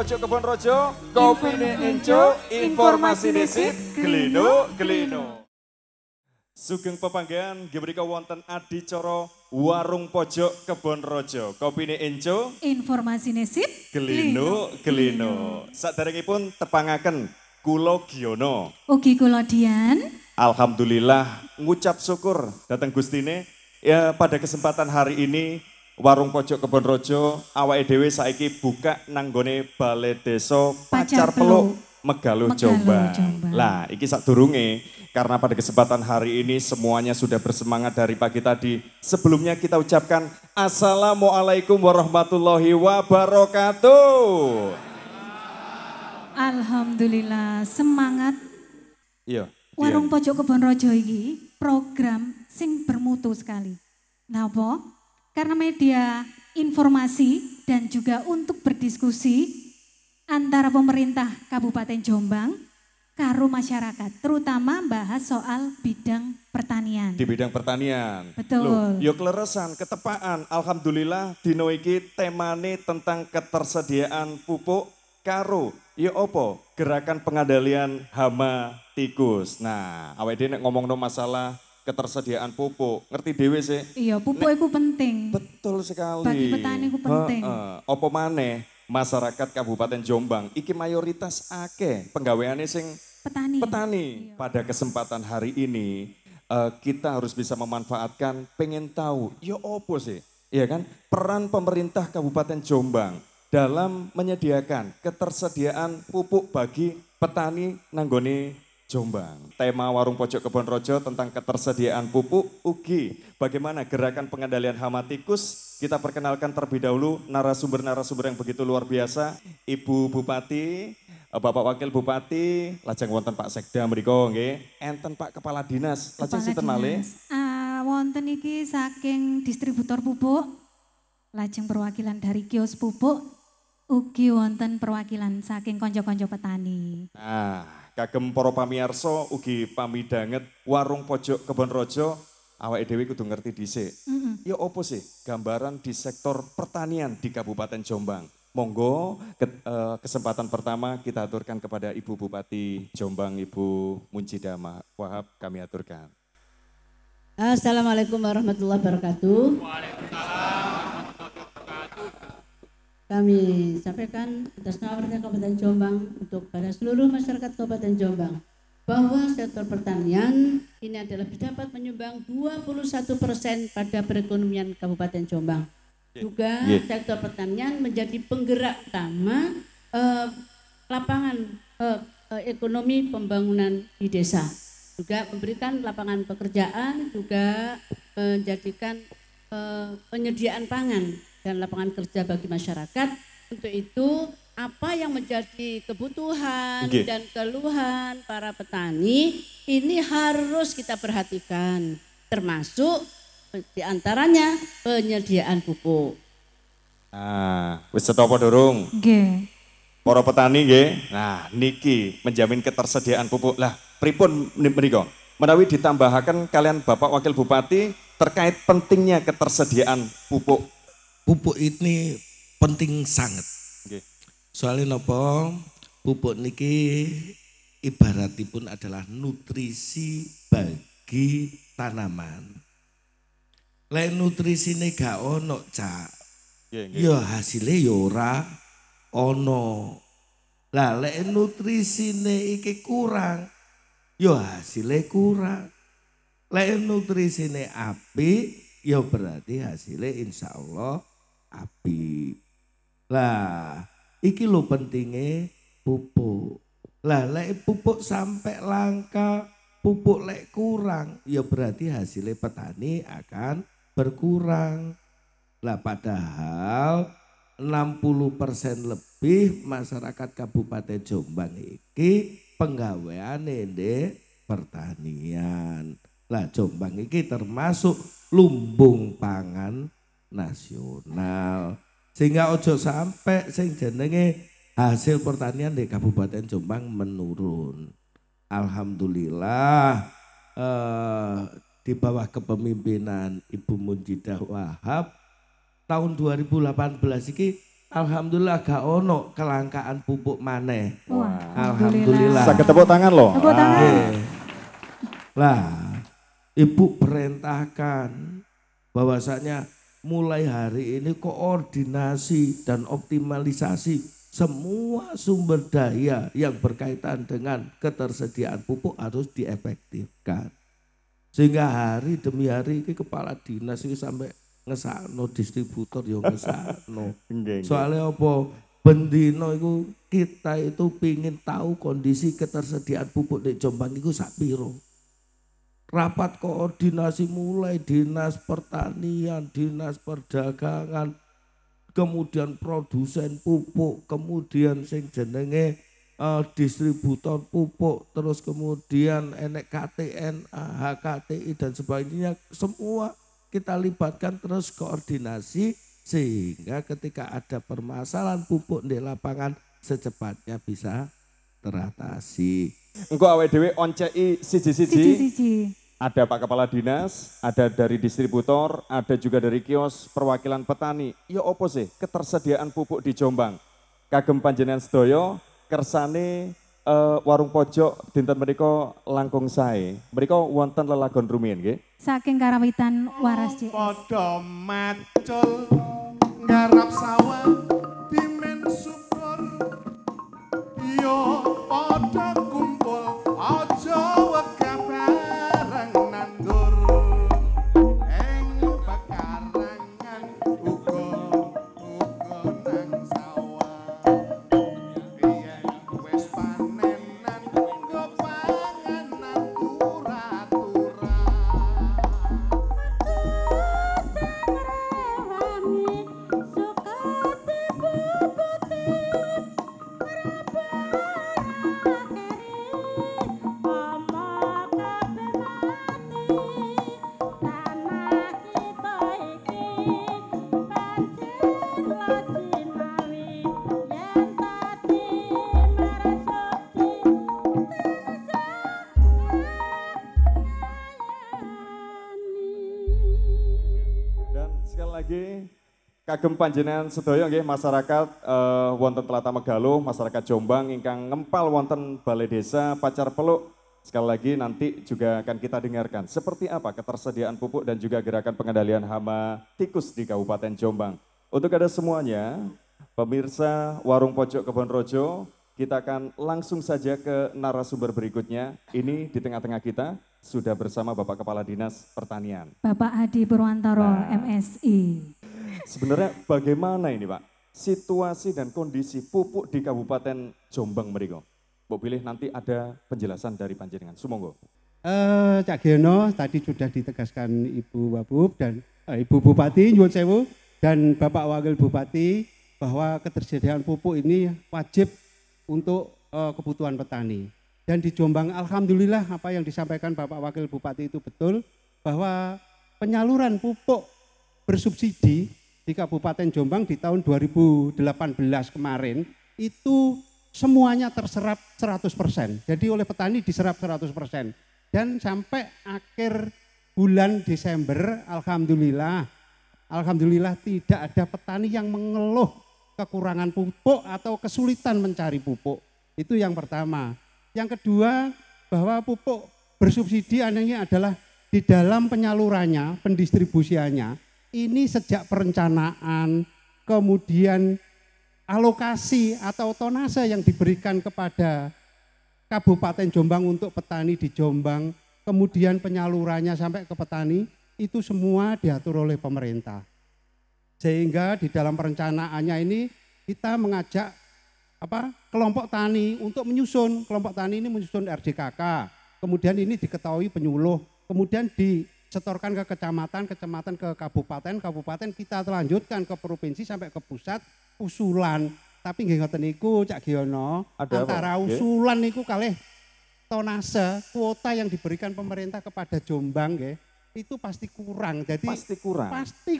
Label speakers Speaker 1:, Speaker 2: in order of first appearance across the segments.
Speaker 1: Pojok Kebon Rojo, kopine enco, informasine sip, glino. Sugeng pepanggihan nggih wonten adicara Warung Pojok Kebon Rojo, kopine enco,
Speaker 2: informasine sip,
Speaker 1: glino. Saderengipun tepangaken kula Giono.
Speaker 2: Ugi kula Dian.
Speaker 1: Alhamdulillah ngucap syukur datang Gustine ya pada kesempatan hari ini Warung Pojok Kebon Rojo awake dhewe saiki buka nanggone Balai Desa Pacar Peluk Megaluh Jombang. Lah iki sadurunge karena pada kesempatan hari ini semuanya sudah bersemangat dari pagi tadi. Sebelumnya kita ucapkan Assalamualaikum warahmatullahi wabarakatuh.
Speaker 2: Alhamdulillah semangat.
Speaker 1: Iya.
Speaker 2: Warung Pojok Kebon Rojo iki program sing bermutu sekali. Napa? Karena media informasi dan juga untuk berdiskusi antara pemerintah Kabupaten Jombang karo masyarakat, terutama bahas soal bidang pertanian.
Speaker 1: Di bidang pertanian.
Speaker 2: Betul.
Speaker 1: Yo kleresan, ketepaan. Alhamdulillah dino iki temane tentang ketersediaan pupuk karo ya opo gerakan pengendalian hama tikus. Nah, awake dhewe nek ngomongno masalah ketersediaan pupuk, ngerti dhewe sih?
Speaker 2: Iya, pupuk itu penting.
Speaker 1: Betul sekali.
Speaker 2: Bagi petani itu penting.
Speaker 1: Opo maneh masyarakat Kabupaten Jombang iki mayoritas akeh penggaweane sing
Speaker 2: petani.
Speaker 1: Iya. Pada kesempatan hari ini kita harus bisa memanfaatkan pengen tahu ya opo sih? Iya kan? Peran pemerintah Kabupaten Jombang dalam menyediakan ketersediaan pupuk bagi petani nanggone Jombang. Tema Warung Pojok Kebon Rojo tentang ketersediaan pupuk ugi. Bagaimana gerakan pengendalian hama tikus? Kita perkenalkan terlebih dahulu narasumber-narasumber yang begitu luar biasa. Ibu Bupati, Bapak Wakil Bupati, lajeng wonten Pak Sekda mriko nggih. Enten Pak Kepala Dinas, lajeng sinten malih?
Speaker 2: Wonten iki saking distributor pupuk, lajeng perwakilan dari kios pupuk, ugi wonten perwakilan saking konco-konco petani.
Speaker 1: Kagem para pamirsa ugi pamidanget Warung Pojok Kebon Rojo awake dhewe kudu ngerti dhisik. Ya opo sih gambaran di sektor pertanian di Kabupaten Jombang. Monggo kesempatan pertama kita aturkan kepada Ibu Bupati Jombang Ibu Munjidah Wahab kami aturkan.
Speaker 3: Assalamualaikum warahmatullahi wabarakatuh.
Speaker 4: Waalaikumsalam.
Speaker 3: Kami sampaikan atas nama Pemerintah Kabupaten Jombang untuk pada seluruh masyarakat Kabupaten Jombang bahwa sektor pertanian ini adalah dapat menyumbang 21% pada perekonomian Kabupaten Jombang. Juga sektor pertanian menjadi penggerak utama lapangan ekonomi pembangunan di desa. Juga memberikan lapangan pekerjaan, juga menjadikan penyediaan pangan dan lapangan kerja bagi masyarakat. Untuk itu apa yang menjadi kebutuhan dan keluhan para petani ini harus kita perhatikan, termasuk diantaranya penyediaan pupuk.
Speaker 1: Wis setopo durung?
Speaker 2: Nggih.
Speaker 1: Para petani nggih. Nah, niki menjamin ketersediaan pupuk. Lah, pripun mriku? Menawi ditambahaken kalian Bapak Wakil Bupati terkait pentingnya ketersediaan pupuk.
Speaker 4: Pupuk ini penting sangat.
Speaker 1: Okay.
Speaker 4: Soalnya nopo pupuk niki ibaratipun adalah nutrisi bagi tanaman. Lain nutrisi ini gak ono cak. Ya hasilnya ya ora ono. Lah lain nutrisi ini iki kurang. Ya hasilnya kurang. Lain nutrisi ini apik. Ya berarti hasilnya insya Allah api. Lah, iki lo pentingnya pupuk. Lah, lek pupuk sampai langka, pupuk lek kurang, ya berarti hasilnya petani akan berkurang. Lah, padahal 60% lebih masyarakat Kabupaten Jombang iki penggaweane ndek pertanian. Lah, Jombang iki termasuk lumbung pangan nasional. Sehingga ojo sampai sing jenenge hasil pertanian di Kabupaten Jombang menurun. Alhamdulillah di bawah kepemimpinan Ibu Munjidah Wahab tahun 2018 ini alhamdulillah gak ono kelangkaan pupuk maneh.
Speaker 2: Wah,
Speaker 4: Alhamdulillah.
Speaker 1: Sakit tepuk tangan loh.
Speaker 2: Tepuk tangan.
Speaker 4: Oke. Lah, Ibu perintahkan bahwasanya mulai hari ini koordinasi dan optimalisasi semua sumber daya yang berkaitan dengan ketersediaan pupuk harus diefektifkan. Sehingga hari demi hari ini kepala dinas ini sampai ngesakno distributor yo ngesakno. Soalnya apa? Bendino itu kita itu pingin tahu kondisi ketersediaan pupuk di Jombang itu sak piro. Rapat koordinasi mulai dinas pertanian, dinas perdagangan, kemudian produsen pupuk, kemudian sing jenenge distributor pupuk, terus kemudian enek KTN, HKTI dan sebagainya, semua kita libatkan terus koordinasi sehingga ketika ada permasalahan pupuk di lapangan secepatnya bisa teratasi.
Speaker 1: Engko awake dhewe onceki siji-siji.
Speaker 2: Siji-siji.
Speaker 1: Ada Pak Kepala Dinas, ada dari distributor, ada juga dari kios perwakilan petani. Ya opo sih ketersediaan pupuk di Jombang? Kagem panjenengan sedaya kersane warung pojok dinten menika langkung sae. Menika wonten lelagon rumiyin nggih.
Speaker 2: Saking Karawitan Waras JS.
Speaker 5: Padha macul nggarap sawah dimen syukur yo padha kumpul aja wegah bareng nandur ing pekarangan uga nang sawah iya wis panenan nggo panganan tura-tura.
Speaker 1: Dan sekali lagi kagem panjenengan sedaya nggih masyarakat wonten Tlatah Megaluh, masyarakat Jombang ingkang ngempal wonten Balai Desa Pacar Peluk. Sekali lagi nanti juga akan kita dengarkan seperti apa ketersediaan pupuk dan juga gerakan pengendalian hama tikus di Kabupaten Jombang. Untuk ada semuanya, pemirsa Warung Pojok Kebonrojo, kita akan langsung saja ke narasumber berikutnya. Ini di tengah-tengah kita sudah bersama Bapak Kepala Dinas Pertanian.
Speaker 2: Bapak Hadi Purwantoro, MSI.
Speaker 1: Sebenarnya bagaimana ini Pak, situasi dan kondisi pupuk di Kabupaten Jombang mereka? Mbok pilih nanti ada penjelasan dari panjenengan. Sumonggo.
Speaker 6: Cak Giono tadi sudah ditegaskan Ibu Wabub dan Ibu Bupati nyuwun sewu dan Bapak Wakil Bupati bahwa ketersediaan pupuk ini wajib untuk kebutuhan petani. Dan di Jombang alhamdulillah apa yang disampaikan Bapak Wakil Bupati itu betul bahwa penyaluran pupuk bersubsidi di Kabupaten Jombang di tahun 2018 kemarin itu semuanya terserap 100%. Jadi oleh petani diserap 100%. Dan sampai akhir bulan Desember alhamdulillah tidak ada petani yang mengeluh kekurangan pupuk atau kesulitan mencari pupuk. Itu yang pertama. Yang kedua bahwa pupuk bersubsidi anehnya adalah di dalam penyalurannya, pendistribusiannya ini sejak perencanaan kemudian alokasi atau tonase yang diberikan kepada Kabupaten Jombang untuk petani di Jombang, kemudian penyalurannya sampai ke petani, itu semua diatur oleh pemerintah. Sehingga di dalam perencanaannya ini kita mengajak kelompok tani untuk menyusun, kelompok tani ini menyusun RDKK, kemudian ini diketahui penyuluh, kemudian disetorkan ke kecamatan, kecamatan ke kabupaten, kabupaten kita lanjutkan ke provinsi sampai ke pusat, usulan. Tapi nggih ngoten niku Cak Giono, antara usulan niku kalih tonase kuota yang diberikan pemerintah kepada Jombang nggih, itu pasti kurang. Jadi pasti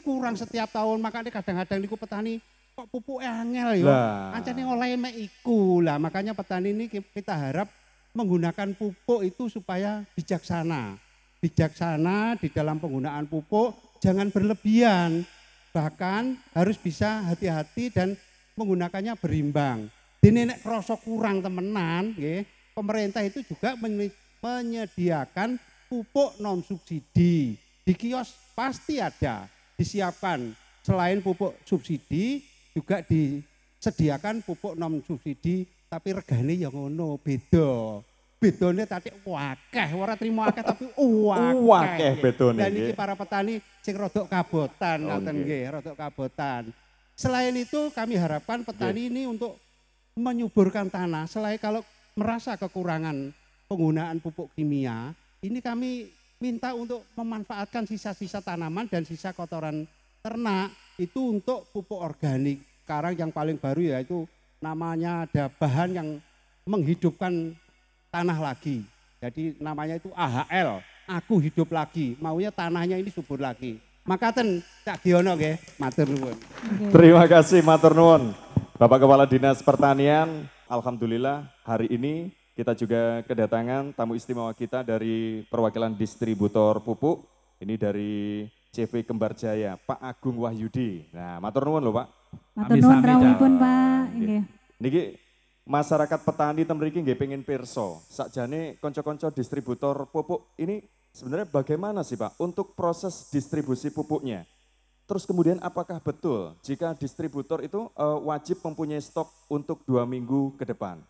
Speaker 6: kurang setiap tahun. Makanya kadang-kadang niku petani kok pupuk angel ya. Ancane oleh mek iku. Lah makanya petani ini kita harap menggunakan pupuk itu supaya bijaksana. Bijaksana di dalam penggunaan pupuk, jangan berlebihan. Bahkan harus bisa hati-hati dan menggunakannya berimbang. Dene nek krasa kurang temenan nggih, pemerintah itu juga menyediakan pupuk non subsidi. Di kios pasti ada, disiapkan. Selain pupuk subsidi juga disediakan pupuk non subsidi, tapi regane ya ngono, beda. Bedone tadi wakeh, ora trimo akeh tapi
Speaker 1: Wakeh bedone.
Speaker 6: Dan iki para petani sing rodok kabotan ngoten nggih, rodok kabotan. Selain itu kami harapkan petani ini untuk menyuburkan tanah. Selain kalau merasa kekurangan penggunaan pupuk kimia, ini kami minta untuk memanfaatkan sisa-sisa tanaman dan sisa kotoran ternak itu untuk pupuk organik. Sekarang yang paling baru yaitu namanya ada bahan yang menghidupkan tanah lagi. Jadi namanya itu AHL, aku hidup lagi. Maunya tanahnya ini subur lagi. Makaten Cak Giono nggih, matur nuwun.
Speaker 1: Terima kasih matur nuwun. Bapak Kepala Dinas Pertanian, alhamdulillah hari ini kita juga kedatangan tamu istimewa kita dari perwakilan distributor pupuk. Ini dari CV Kembar Jaya, Pak Agung Wahyudi. Nah, matur nuwun lho Pak.
Speaker 2: Matur nuwun rawuhipun Pak. Nggih.
Speaker 1: Niki masyarakat petani temriki nggih pengen pirsa. Sakjane kanca-kanca distributor pupuk ini sebenarnya bagaimana sih Pak untuk proses distribusi pupuknya? Terus kemudian apakah betul jika distributor itu wajib mempunyai stok untuk 2 minggu ke depan?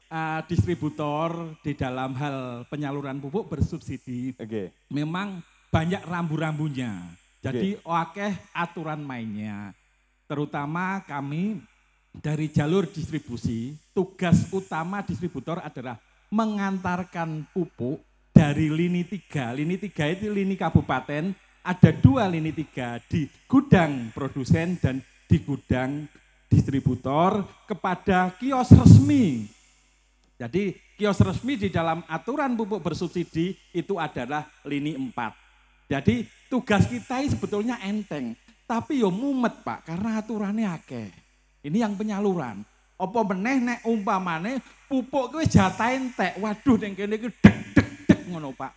Speaker 7: Distributor di dalam hal penyaluran pupuk bersubsidi memang banyak rambu-rambunya. Jadi akeh aturan mainnya. Terutama kami dari jalur distribusi, tugas utama distributor adalah mengantarkan pupuk dari lini 3. Lini 3 itu lini kabupaten, ada 2 lini 3 di gudang produsen dan di gudang distributor kepada kios resmi. Jadi kios resmi di dalam aturan pupuk bersubsidi itu adalah lini 4. Jadi tugas kita sebetulnya enteng, tapi yo mumet Pak karena aturannya akeh. Ini yang penyaluran. Apa meneh nek umpamane pupuk kuwi jatah entek. Waduh ning kene iki deg ngono Pak.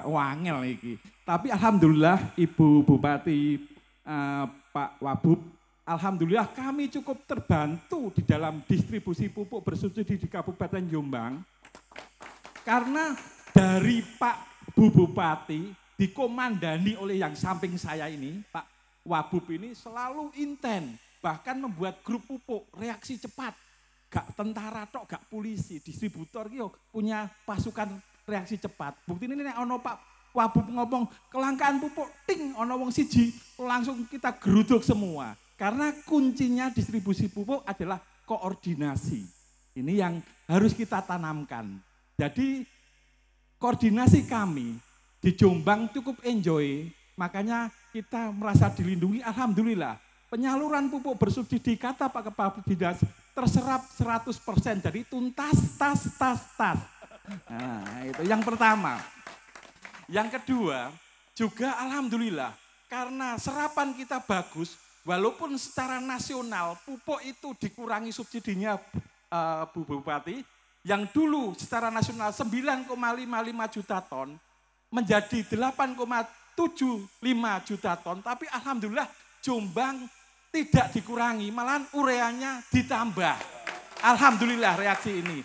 Speaker 7: Wangel iki. Tapi alhamdulillah Ibu Bupati Pak Wabub, alhamdulillah kami cukup terbantu di dalam distribusi pupuk bersubsidi di Kabupaten Jombang. Karena dari Pak Bu Bupati dikomandani oleh yang samping saya ini, Pak Wabub ini selalu inten, bahkan membuat grup pupuk reaksi cepat. Gak tentara tok, gak polisi, distributor yo punya pasukan reaksi cepat. Bukti ini nek ono Pak Wabub ngomong kelangkaan pupuk, ting ono wong siji, langsung kita geruduk semua. Karena kuncinya distribusi pupuk adalah koordinasi. Ini yang harus kita tanamkan. Jadi koordinasi kami di Jombang cukup enjoy, makanya kita merasa dilindungi, alhamdulillah. Penyaluran pupuk bersubsidi kata Pak Kepala Dinas terserap 100%, jadi tuntas, tas. Nah itu yang pertama. Yang kedua, juga alhamdulillah karena serapan kita bagus, walaupun secara nasional pupuk itu dikurangi subsidinya Bu Bupati, yang dulu secara nasional 9,55 juta ton, menjadi 8,75 juta ton, tapi alhamdulillah Jombang tidak dikurangi, malahan ureanya ditambah. Alhamdulillah reaksi ini.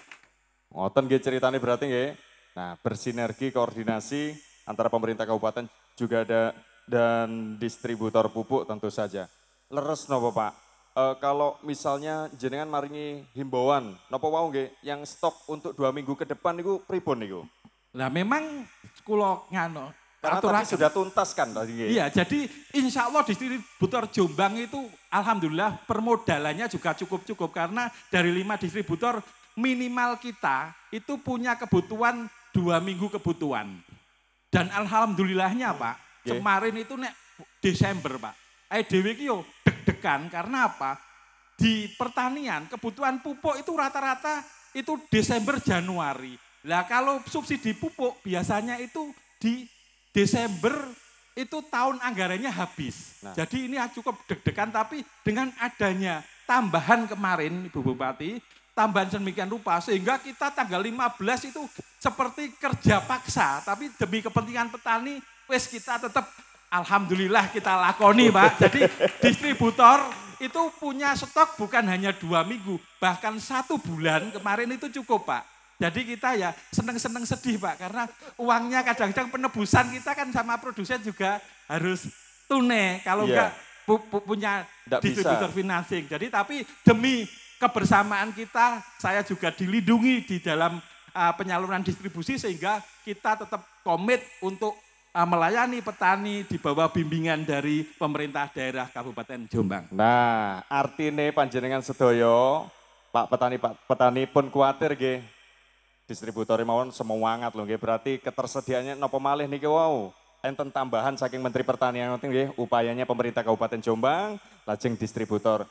Speaker 1: Ngoten nggih ceritane berarti nggih. Nah, bersinergi koordinasi antara pemerintah kabupaten juga ada dan distributor pupuk tentu saja. Leres napa Pak? Kalau misalnya jenengan maringi himbauan napa wau nggih yang stok untuk 2 minggu ke depan niku pripun niku?
Speaker 7: Lah memang kula ngano
Speaker 1: karena tadi sudah tuntas kan tadi.
Speaker 7: Iya, jadi insya Allah distributor Jombang itu alhamdulillah permodalannya juga cukup karena dari 5 distributor minimal kita itu punya kebutuhan 2 minggu kebutuhan. Dan alhamdulillahnya Pak, kemarin itu nek Desember Pak, dhewe iki yo deg-degan karena apa? Di pertanian kebutuhan pupuk itu rata-rata itu Desember Januari. Lah kalau subsidi pupuk biasanya itu di Desember itu tahun anggarannya habis. Nah. Jadi ini cukup deg-degan, tapi dengan adanya tambahan kemarin Ibu Bupati, tambahan sedemikian rupa sehingga kita tanggal 15 itu seperti kerja paksa, tapi demi kepentingan petani wes kita tetap alhamdulillah kita lakoni Pak. Jadi distributor itu punya stok bukan hanya 2 minggu, bahkan 1 bulan kemarin itu cukup Pak. Jadi kita ya seneng-seneng sedih Pak, karena uangnya kadang-kadang penebusan kita kan sama produsen juga harus tunai, kalau enggak punya distributor financing. Jadi tapi demi kebersamaan kita, saya juga dilindungi di dalam penyaluran distribusi sehingga kita tetap komit untuk melayani petani di bawah bimbingan dari pemerintah daerah Kabupaten Jombang.
Speaker 1: Nah, artine panjenengan sedoyo, Pak petani pun kuatir nggih. Distributor mawon semangat lho nggih, berarti ketersediaannya napa malih niki wau. Enten tambahan saking Menteri Pertanian nggih, upayanya pemerintah Kabupaten Jombang lajeng distributor.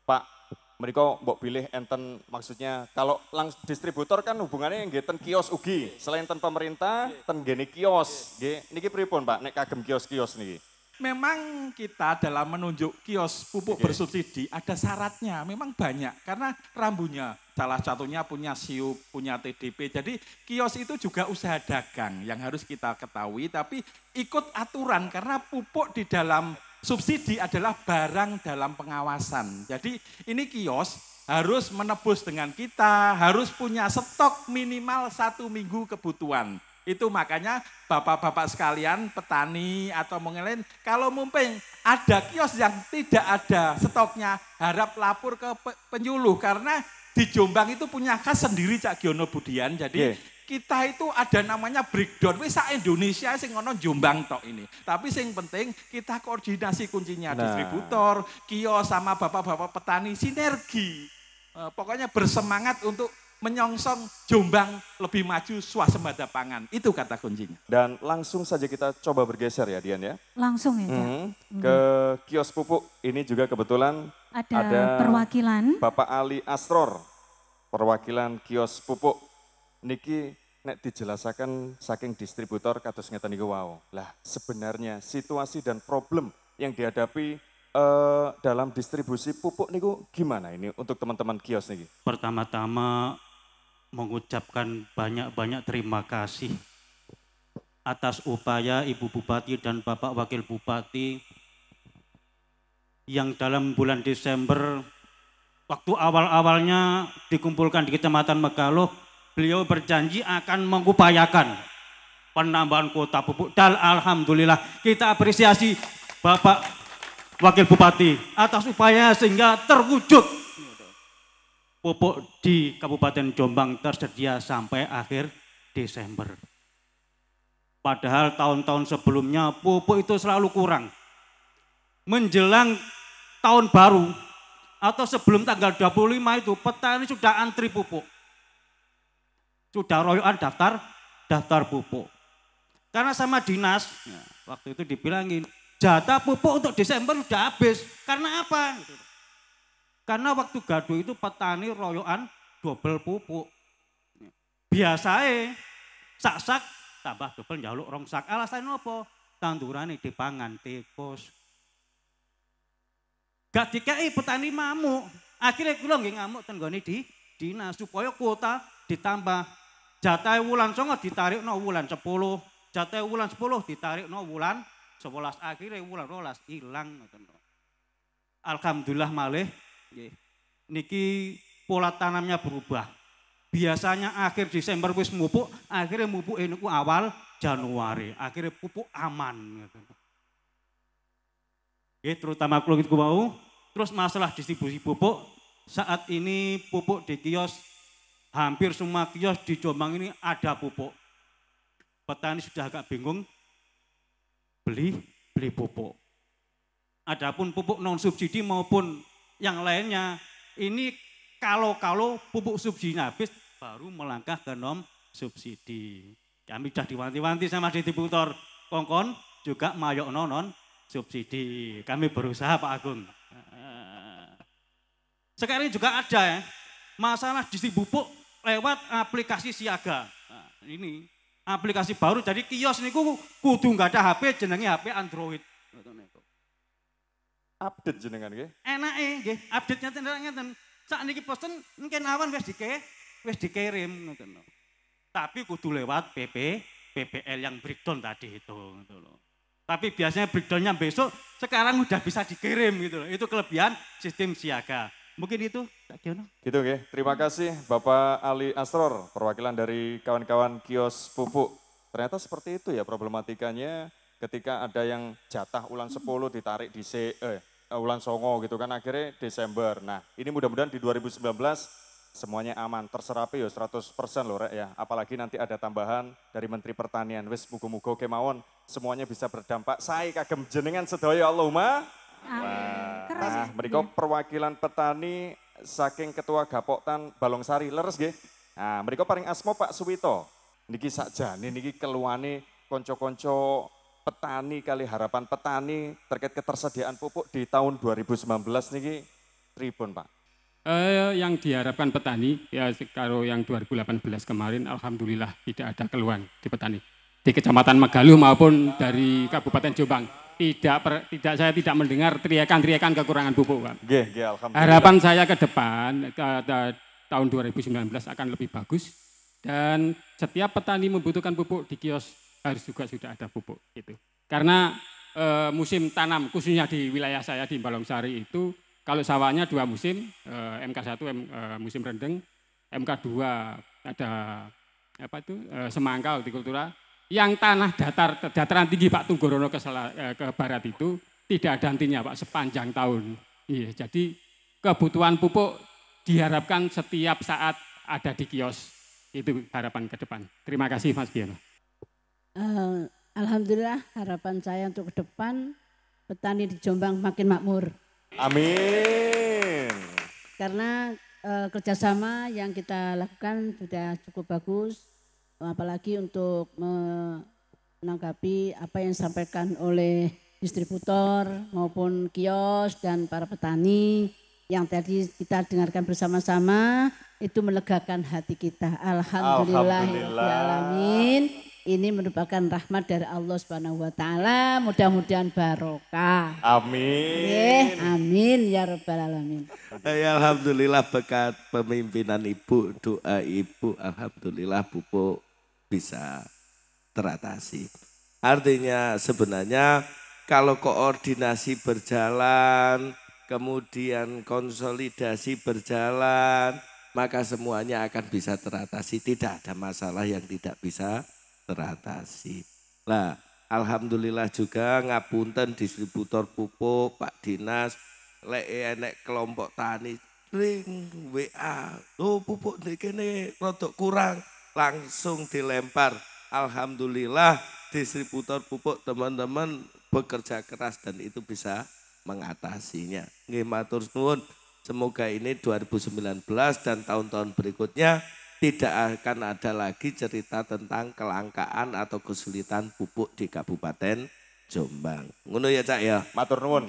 Speaker 1: Pak, mereka mbok pilih enten, maksudnya kalau distributor kan hubungannya nggih ten kios ugi. Selain ten pemerintah, ten gene kios nggih. Niki pripun Pak nek kagem kios-kios niki?
Speaker 7: Memang kita dalam menunjuk kios pupuk bersubsidi ada syaratnya, memang banyak karena rambunya salah satunya punya SIUP, punya TDP. Jadi kios itu juga usaha dagang yang harus kita ketahui, tapi ikut aturan karena pupuk di dalam subsidi adalah barang dalam pengawasan. Jadi ini kios harus menebus dengan kita, harus punya stok minimal 1 minggu kebutuhan. Itu makanya bapak-bapak sekalian, petani atau mungkin kalau mumpung ada kios yang tidak ada stoknya, harap lapor ke penyuluh karena di Jombang itu punya khas sendiri Cak Giono Budian. Jadi kita itu ada namanya breakdown, wis sak Indonesia sing ono Jombang tok ini. Tapi sing penting kita koordinasi kuncinya distributor, kios sama bapak-bapak petani sinergi. Pokoknya bersemangat untuk menyongsong Jombang lebih maju swasembada pangan. Itu kata kuncinya.
Speaker 1: Dan langsung saja kita coba bergeser ya Dian ya.
Speaker 2: Langsung ya.
Speaker 1: Ke kios pupuk ini juga kebetulan
Speaker 2: ada perwakilan.
Speaker 1: Bapak Ali Asror, perwakilan kios pupuk. Niki nek dijelasakan saking distributor kados ngeten niku wau. Lah sebenarnya situasi dan problem yang dihadapi dalam distribusi pupuk niku gimana ini untuk teman-teman kios niki?
Speaker 8: Pertama-tama mengucapkan banyak-banyak terima kasih atas upaya Ibu Bupati dan Bapak Wakil Bupati yang dalam bulan Desember waktu awal-awalnya dikumpulkan di Kecamatan Megaloh, beliau berjanji akan mengupayakan penambahan kuota pupuk dan alhamdulillah kita apresiasi Bapak Wakil Bupati atas upaya sehingga terwujud pupuk di Kabupaten Jombang tersedia sampai akhir Desember. Padahal tahun-tahun sebelumnya pupuk itu selalu kurang. Menjelang tahun baru atau sebelum tanggal 25 itu petani sudah antri pupuk. Sudah royoan daftar pupuk. Karena sama dinas, waktu itu dibilangin, jatah pupuk untuk Desember sudah habis. Karena apa? Karena waktu gaduh itu petani royoan double pupuk. Biasanya sak-sak tambah double njaluk rong sak. Alasannya apa? Tandurane dipangan tikus. Gak dikai petani mamuk. Akhirnya kula nggih ngamuk ten nggone di dinas supaya kuota ditambah. Jatah wulan 9 ditarikno wulan 10. Jatah wulan 10 ditarikno wulan 11. Akhirnya wulan 12 ilang ngoten. Alhamdulillah malih niki pola tanamnya berubah. Biasanya akhir Desember wis mupuk, akhirnya mupuk ini awal Januari, akhirnya pupuk aman. Terutama kalau gitu mau. Terus masalah distribusi pupuk, saat ini pupuk di kios, hampir semua kios di Jombang ini ada pupuk. Petani sudah agak bingung beli pupuk. Adapun pupuk non subsidi maupun yang lainnya, ini kalau pupuk subsidinya habis baru melangkah ke non subsidi. Kami sudah diwanti-wanti sama distributor kongkon juga mayok non subsidi. Kami berusaha Pak Agung. Sekarang juga ada ya, masalah distribusi pupuk lewat aplikasi siaga. Nah, ini aplikasi baru, jadi kios ini kudu nggak ada HP, jenenge HP Android.
Speaker 1: Update jenengan nggih.
Speaker 8: Enake nggih, update-nya ngeten. Sakniki pesen mungkin awan wis dikirim ngoten. Tapi kudu lewat PPL yang breakdown tadi itu gitu loh. Tapi biasanya breakdown-nya besok, sekarang udah bisa dikirim gitu loh. Itu kelebihan sistem siaga. Mungkin itu, Pak Giono.
Speaker 1: Gitu ya. Terima kasih Bapak Ali Asror, perwakilan dari kawan-kawan kios pupuk. Ternyata seperti itu ya problematikanya ketika ada yang jatah ulan 10 ditarik di ulan songo gitu kan akhirnya Desember. Nah ini mudah-mudahan di 2019 semuanya aman, terserapi ya 100% loh Rek ya. Apalagi nanti ada tambahan dari Menteri Pertanian. Wis mugo-mugo kemawon semuanya bisa berdampak. Saya kagem jenengan sedaya Allahumma. Nah, mereka perwakilan petani saking Ketua Gapoktan Balongsari leres nggih. Nah, mereka paling asmo Pak Suwito. Niki sakjane niki keluhane konco-konco petani kali harapan petani terkait ketersediaan pupuk di tahun 2019 niki pripun Pak?
Speaker 9: Yang diharapkan petani ya kalau yang 2018 kemarin alhamdulillah tidak ada keluhan di petani. Di Kecamatan Megaluh maupun dari Kabupaten Jombang. Saya tidak mendengar teriakan-teriakan kekurangan pupuk, Pak.
Speaker 1: Alhamdulillah.
Speaker 9: Harapan saya ke depan tahun 2019 akan lebih bagus dan setiap petani membutuhkan pupuk di kios harus juga sudah ada pupuk itu. Karena musim tanam khususnya di wilayah saya di Balongsari itu kalau sawahnya 2 musim, MK1 musim rendeng, MK2 ada semangka hortikultura. Yang tanah dataran tinggi Pak Tunggorono ke barat itu tidak ada hentinya Pak sepanjang tahun. Iya, jadi kebutuhan pupuk diharapkan setiap saat ada di kios. Itu harapan ke depan. Terima kasih Mas Giono.
Speaker 3: Alhamdulillah harapan saya untuk ke depan petani di Jombang makin makmur.
Speaker 1: Amin.
Speaker 3: Karena kerjasama yang kita lakukan sudah cukup bagus. Apalagi untuk menanggapi apa yang disampaikan oleh distributor maupun kios dan para petani yang tadi kita dengarkan bersama-sama itu melegakan hati kita. Alhamdulillahirrahmanirrahim. Ini merupakan rahmat dari Allah Subhanahu wa taala. Mudah-mudahan barokah.
Speaker 1: Amin.
Speaker 3: Amin ya rabbal alamin.
Speaker 4: Ya, alhamdulillah berkat pemimpinan Ibu, doa Ibu, alhamdulillah pupuk bisa teratasi. Artinya sebenarnya kalau koordinasi berjalan, kemudian konsolidasi berjalan, maka semuanya akan bisa teratasi. Tidak ada masalah yang tidak bisa teratasi. Nah, alhamdulillah juga ngapunten distributor pupuk, Pak Dinas, lek enek kelompok tani ring WA, pupuk kene rodok kurang. Langsung dilempar. Alhamdulillah distributor pupuk teman-teman bekerja keras dan itu bisa mengatasinya. Nggih matur nuwun. Semoga ini 2019 dan tahun-tahun berikutnya tidak akan ada lagi cerita tentang kelangkaan atau kesulitan pupuk di Kabupaten Jombang. Ngono ya Cak ya.
Speaker 1: Matur nuwun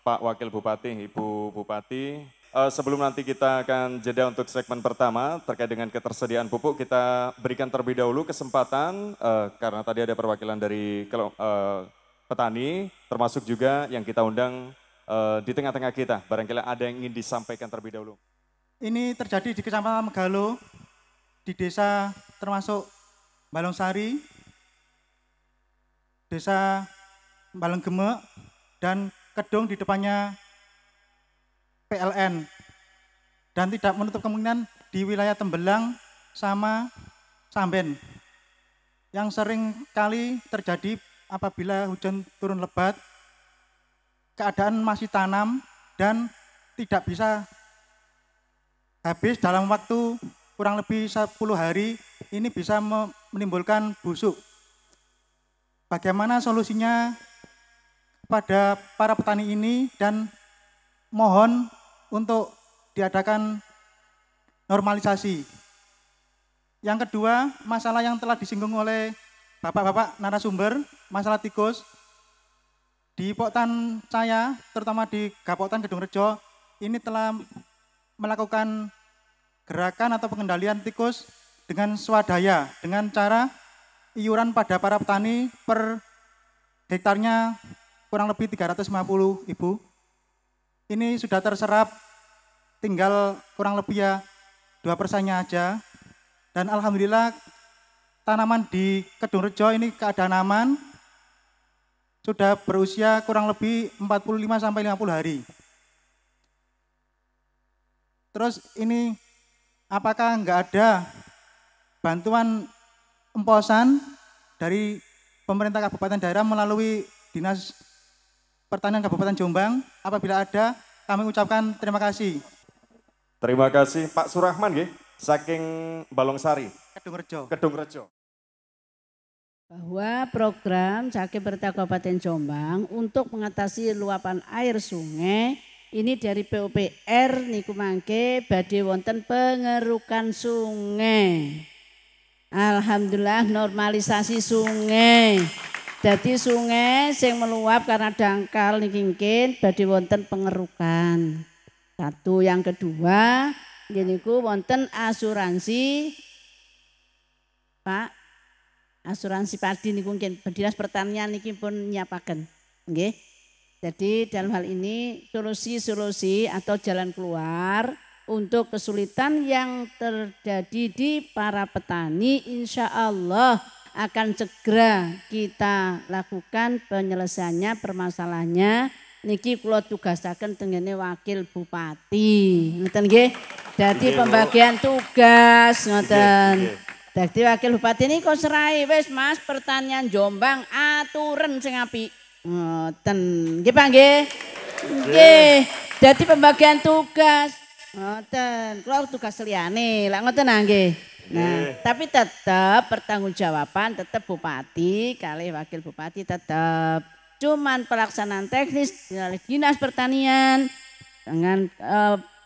Speaker 1: Pak Wakil Bupati, Ibu Bupati. Sebelum nanti kita akan jeda untuk segmen pertama terkait dengan ketersediaan pupuk, kita berikan terlebih dahulu kesempatan karena tadi ada perwakilan dari petani, termasuk juga yang kita undang di tengah-tengah kita. Barangkali ada yang ingin disampaikan terlebih dahulu.
Speaker 10: Ini terjadi di Kecamatan Megaluh, di desa termasuk Balongsari, desa Balenggemek, dan Kedung di depannya PLN, dan tidak menutup kemungkinan di wilayah Tembelang sama Samben yang sering kali terjadi apabila hujan turun lebat, keadaan masih tanam dan tidak bisa habis dalam waktu kurang lebih 10 hari, ini bisa menimbulkan busuk. Bagaimana solusinya kepada para petani ini, dan mohon untuk diadakan normalisasi. Yang kedua, masalah yang telah disinggung oleh bapak-bapak narasumber, masalah tikus. Di Poktan saya, terutama di Gapoktan Gedung Rejo, ini telah melakukan gerakan atau pengendalian tikus dengan swadaya, dengan cara iuran pada para petani per hektarnya kurang lebih 350.000. Ini sudah terserap, tinggal kurang lebih ya 2%-nya aja. Dan alhamdulillah tanaman di Kedung Rejo ini keadaan aman. sudah berusia kurang lebih 45 sampai 50 hari. Terus ini apakah nggak ada bantuan emposan dari pemerintah kabupaten daerah melalui Dinas Pertanian Kabupaten Jombang? Apabila ada, kami ucapkan terima kasih.
Speaker 1: Terima kasih Pak Surahman nggih, saking Balongsari, Kedungrejo.
Speaker 3: Bahwa program Saking Pemerintah Kabupaten Jombang untuk mengatasi luapan air sungai ini dari PUPR niku mangke badhe wonten pengerukan sungai. Alhamdulillah normalisasi sungai. Jadi sungai sing meluap karena dangkal niki badhe wonten pengerukan. Satu, yang kedua niku wonten asuransi Pak, asuransi padi niku nggih Dinas Pertanian niki pun nyiapaken. Nggih. Jadi dalam hal ini solusi-solusi atau jalan keluar untuk kesulitan yang terjadi di para petani insya Allah akan segera kita lakukan penyelesaiannya, permasalahannya. Niki kula tugasaken tengene wakil bupati. Ngoten nggih. Dadi pembagian tugas ngoten. Dadi wakil bupati ini kok serai wis Mas pertanian Jombang aturen sing apik. Ngoten. Nggih Pak nggih. Nggih. Dadi pembagian tugas. Ngoten. Kula tugas liyane. Lah ngoten nggih. Nah, tapi tetap pertanggungjawaban tetap bupati kali wakil bupati tetap. Cuman pelaksanaan teknis dari Dinas Pertanian dengan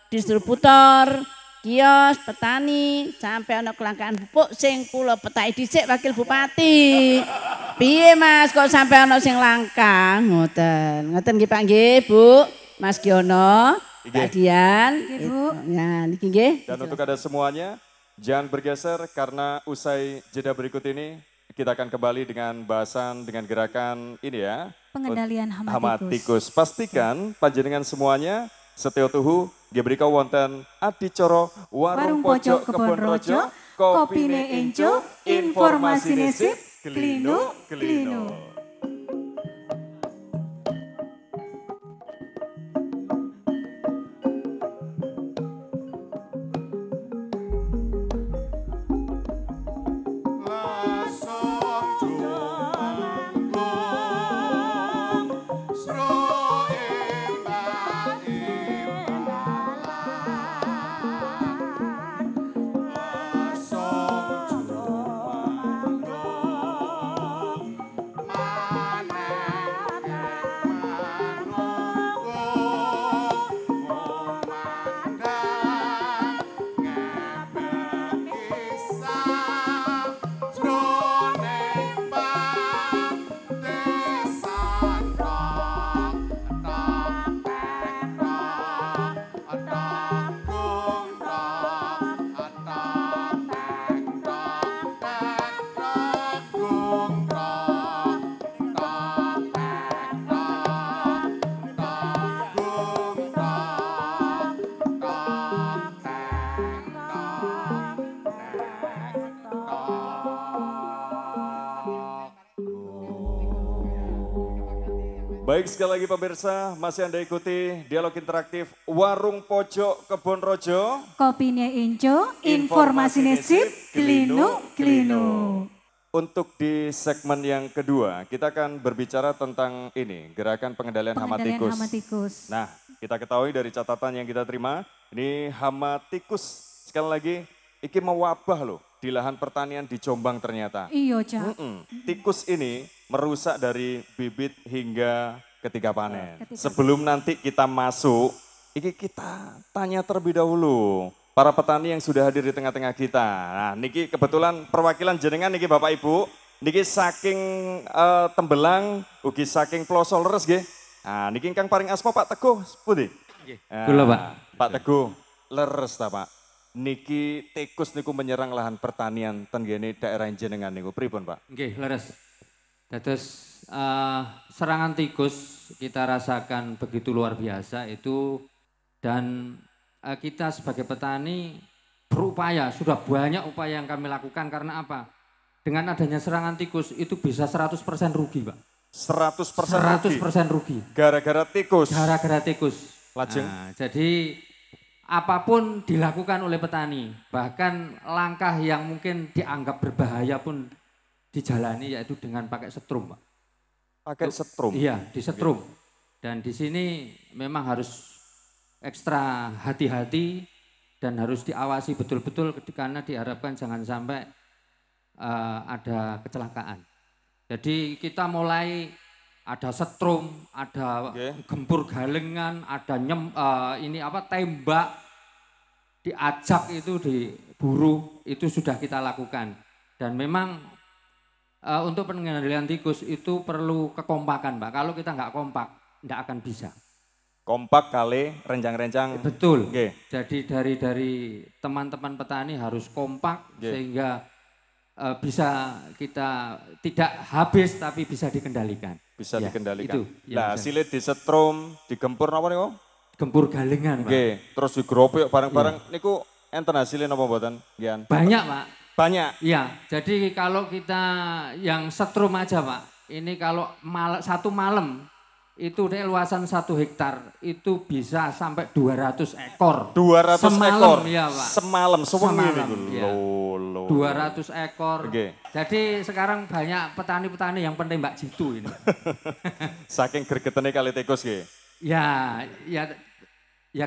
Speaker 3: distributor, kios, petani sampai ana kelangkaan pupuk sing kula petaki dhisik wakil bupati. Piye Mas kok sampai ana sing langka? Ngoten. Ngoten nggih Pak nggih, Bu. Mas Giono, Pak Dian.
Speaker 2: Nggih, Bu.
Speaker 3: Ya, niki nggih.
Speaker 1: Dan untuk ada semuanya, jangan bergeser karena usai jeda berikut ini kita akan kembali dengan bahasan dengan gerakan ini ya.
Speaker 2: Pengendalian hama
Speaker 1: tikus. Pastikan panjenengan semuanya setia tuhu diberi wonten adicara Warung Pojok Kebon Rojo, kopine enco, informasine sip, klinu. Baik, sekali lagi pemirsa, masih Anda ikuti dialog interaktif Warung Pojok Kebon Rojo.
Speaker 2: Kopine enco, informasine sip, klinu.
Speaker 1: Untuk di segmen yang kedua, kita akan berbicara tentang ini, gerakan pengendalian hama tikus. Nah, kita ketahui dari catatan yang kita terima, ini hama tikus, sekali lagi, ini mewabah loh di lahan pertanian di Jombang ternyata.
Speaker 2: Iya, Cak.
Speaker 1: Tikus ini merusak dari bibit hingga ketika panen. Sebelum nanti kita masuk, ini kita tanya terlebih dahulu para petani yang sudah hadir di tengah-tengah kita. Nah, niki kebetulan perwakilan jenengan niki Bapak Ibu, niki saking Tembelang, ugi saking Ploso leres nggih. Nah, niki ingkang paring asma Pak Teguh, pundi?
Speaker 11: Nggih. Kula, Pak.
Speaker 1: Pak Teguh, leres ta, Pak? Niki tikus niku menyerang lahan pertanian ten kene daerah jenengan niku pripun, Pak?
Speaker 11: Nggih, leres. Dados serangan tikus kita rasakan begitu luar biasa itu, dan kita sebagai petani berupaya, sudah banyak upaya yang kami lakukan karena apa? Dengan adanya serangan tikus itu bisa 100% rugi, Pak. 100% rugi.
Speaker 1: Gara-gara tikus.
Speaker 11: Gara-gara tikus.
Speaker 1: Lajeng.
Speaker 11: Nah, jadi apapun dilakukan oleh petani, bahkan langkah yang mungkin dianggap berbahaya pun dijalani yaitu dengan pakai setrum, Pak.
Speaker 1: Pakai setrum?
Speaker 11: Iya, di setrum. Dan di sini memang harus ekstra hati-hati dan harus diawasi betul-betul karena diharapkan jangan sampai ada kecelakaan. Jadi kita mulai ada setrum, ada gempur galengan, ada tembak, diajak itu diburu, itu sudah kita lakukan. Dan memang untuk pengendalian tikus itu perlu kekompakan, Pak. Kalau kita nggak kompak, nggak akan bisa.
Speaker 1: Kompak kali rencang-rencang.
Speaker 11: Betul. Jadi dari teman-teman petani harus kompak sehingga bisa kita tidak habis tapi bisa dikendalikan.
Speaker 1: Bisa dikendalikan.
Speaker 11: Itu,
Speaker 1: nah, silit di setrum, digempur apa nih,
Speaker 11: Gempur galengan, Pak.
Speaker 1: Terus digropok bareng-bareng. Niku enten hasilnya apa mboten?
Speaker 11: Banyak, Pak.
Speaker 1: Banyak?
Speaker 11: Iya, jadi kalau kita yang setrum aja, Pak. Ini kalau satu malam itu luasan 1 hektar itu bisa sampai 200 ekor.
Speaker 1: 200
Speaker 11: semalam,
Speaker 1: ekor?
Speaker 11: Ya, Pak.
Speaker 1: Semalam,
Speaker 11: semalam
Speaker 1: ya.
Speaker 11: 200 ekor. Jadi sekarang banyak petani-petani yang penembak jitu ini.
Speaker 1: Saking gregetene kali tikus nggih.
Speaker 11: Ya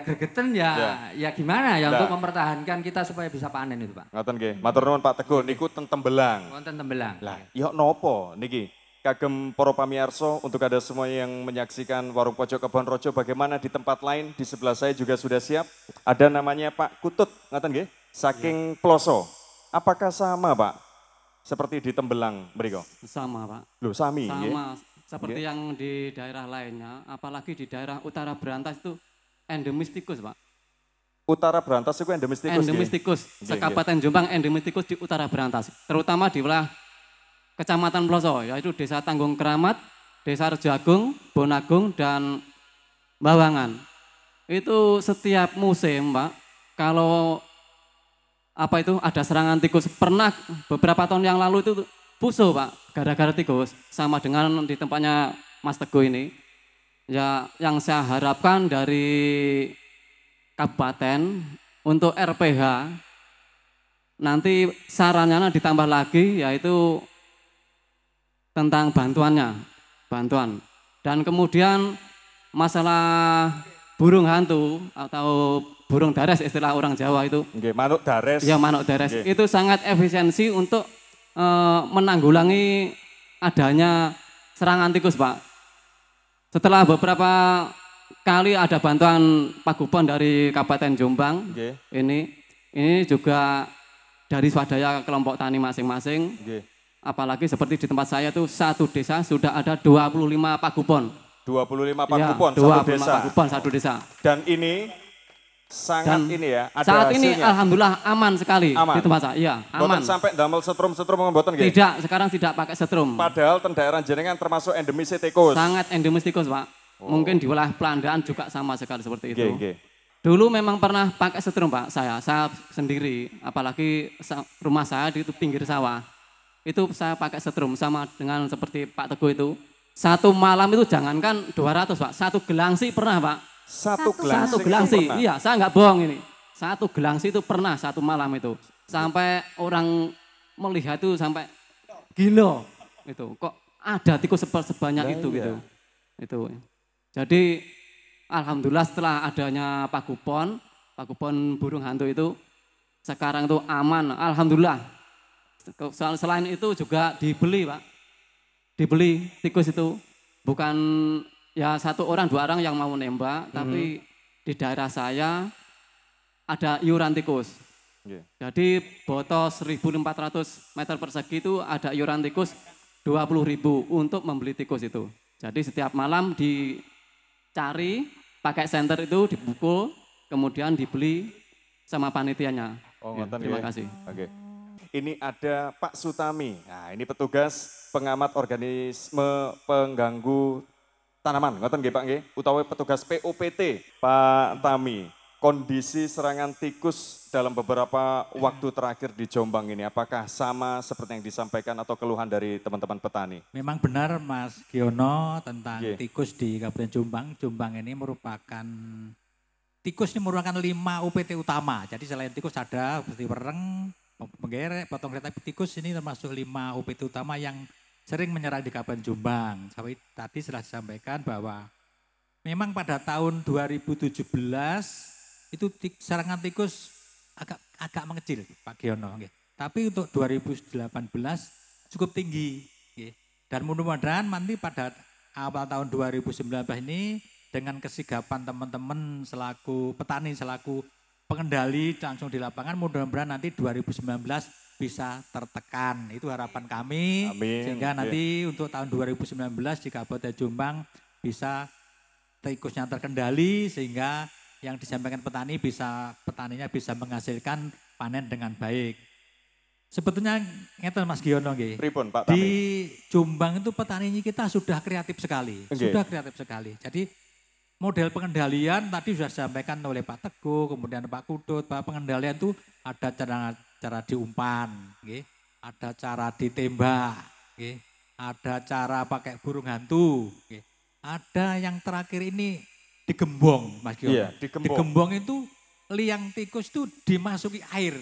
Speaker 11: gregeten ya gimana ya untuk mempertahankan kita supaya bisa panen itu, Pak.
Speaker 1: Ngoten nggih. Matur nuwun Pak Teguh niku ten Tembelang.
Speaker 11: Wonten Tembelang.
Speaker 1: Lah, yo nopo niki? Kagem para pamirsa, untuk ada semua yang menyaksikan Warung Pojok Kebon Rojo, bagaimana di tempat lain, di sebelah saya juga sudah siap. Ada namanya Pak Kutut, ngoten nggih? Saking Ploso. Apakah sama, Pak? Seperti di Tembelang, mriko?
Speaker 12: Sama, Pak.
Speaker 1: Loh, sami nggih?
Speaker 12: Sama, seperti yang di daerah lainnya, apalagi di daerah Utara Brantas itu endemis tikus, Pak.
Speaker 1: Utara Brantas itu endemis tikus?
Speaker 12: Endemis tikus, Kabupaten Jombang endemis tikus di Utara Brantas. Terutama di wilayah Kecamatan Ploso, yaitu Desa Tanggung Keramat, Desa Rejagung, Bonagung, dan Bawangan. Itu setiap musim, Pak, kalau ada serangan tikus. Pernah beberapa tahun yang lalu itu pusuh, Pak, gara-gara tikus. Sama dengan di tempatnya Mas Teguh ini. Ya, yang saya harapkan dari kabupaten untuk RPH, nanti sarannya ditambah lagi, yaitu tentang bantuan. Dan kemudian masalah burung hantu atau burung dares istilah orang Jawa itu.
Speaker 1: Manuk dares.
Speaker 12: Ya, manuk dares. Itu sangat efisiensi untuk menanggulangi adanya serangan tikus, Pak. Setelah beberapa kali ada bantuan pagupon dari Kabupaten Jombang, ini juga dari swadaya kelompok tani masing-masing. Apalagi seperti di tempat saya tuh satu desa sudah ada 25 pagupon.
Speaker 1: 25 pagupon,
Speaker 12: ya, 25 pagupon satu desa.
Speaker 1: Dan ini sangat ada
Speaker 12: saat
Speaker 1: hasilnya.
Speaker 12: Ini alhamdulillah aman sekali di tempat saya. Iya, aman.
Speaker 1: Boten sampai damel setrum mboten nggih?
Speaker 12: Tidak, sekarang tidak pakai setrum.
Speaker 1: Padahal ten daerah jenengan termasuk endemis tikus.
Speaker 12: Sangat endemis tikus, Pak. Mungkin di wilayah Pelandaan juga sama sekali seperti itu. Dulu memang pernah pakai setrum, Pak, saya sendiri, apalagi rumah saya di pinggir sawah. Itu saya pakai setrum sama dengan seperti Pak Teguh itu. Satu malam itu jangankan 200, Pak. Satu gelangsi pernah, Pak.
Speaker 1: Satu gelangsi.
Speaker 12: Iya, saya nggak bohong ini. Satu gelangsi itu pernah satu malam itu. Sampai orang melihat itu sampai gila. Itu kok ada tikus sebanyak itu gitu. Itu. Jadi alhamdulillah setelah adanya pagupon burung hantu itu sekarang itu aman. Alhamdulillah. Selain itu juga dibeli, Pak. Dibeli tikus itu. Bukan ya 1 orang 2 orang yang mau nembak, tapi di daerah saya ada iuran tikus. Jadi botol 1.400 meter persegi itu ada iuran tikus 20.000 untuk membeli tikus itu. Jadi setiap malam dicari, pakai senter itu dipukul, kemudian dibeli sama panitianya. Terima kasih.
Speaker 1: Ini ada Pak Sutami. Nah, ini petugas pengamat organisme pengganggu tanaman. Ngoten nggih Pak nggih, utawi petugas POPT Pak Tami. kondisi serangan tikus dalam beberapa waktu terakhir di Jombang ini, apakah sama seperti yang disampaikan atau keluhan dari teman-teman petani?
Speaker 13: Memang benar Mas Giono tentang tikus di Kabupaten Jombang. Jombang ini merupakan, tikus ini merupakan 5 UPT utama. Jadi selain tikus ada seperti wereng, penggerek, potong kereta, tapi tikus ini termasuk 5 UPT utama yang sering menyerang di Kabupaten Jombang. Tadi sudah disampaikan bahwa memang pada tahun 2017 itu serangan tikus agak mengecil Pak Giono. Tapi untuk 2018 cukup tinggi. Dan mudah-mudahan nanti pada awal tahun 2019 ini dengan kesigapan teman-teman selaku petani, selaku pengendali langsung di lapangan, mudah-mudahan nanti 2019 bisa tertekan. Itu harapan kami. Amin. Sehingga nanti untuk tahun 2019 di Kabupaten Jombang bisa tikusnya terkendali sehingga yang disampaikan petaninya bisa menghasilkan panen dengan baik. Sebetulnya ngeten Mas Giono nggih.
Speaker 1: Pripun Pak Tami?
Speaker 13: Di Jombang itu petani kita sudah kreatif sekali. Sudah kreatif sekali. Jadi model pengendalian tadi sudah disampaikan oleh Pak Teguh, kemudian Pak Kudut, bahwa pengendalian itu ada cara diumpan, ada cara ditembak, ada cara pakai burung hantu. Ada yang terakhir ini digembong, Mas Giono.
Speaker 1: Iya,
Speaker 13: digembong itu liang tikus itu dimasuki air.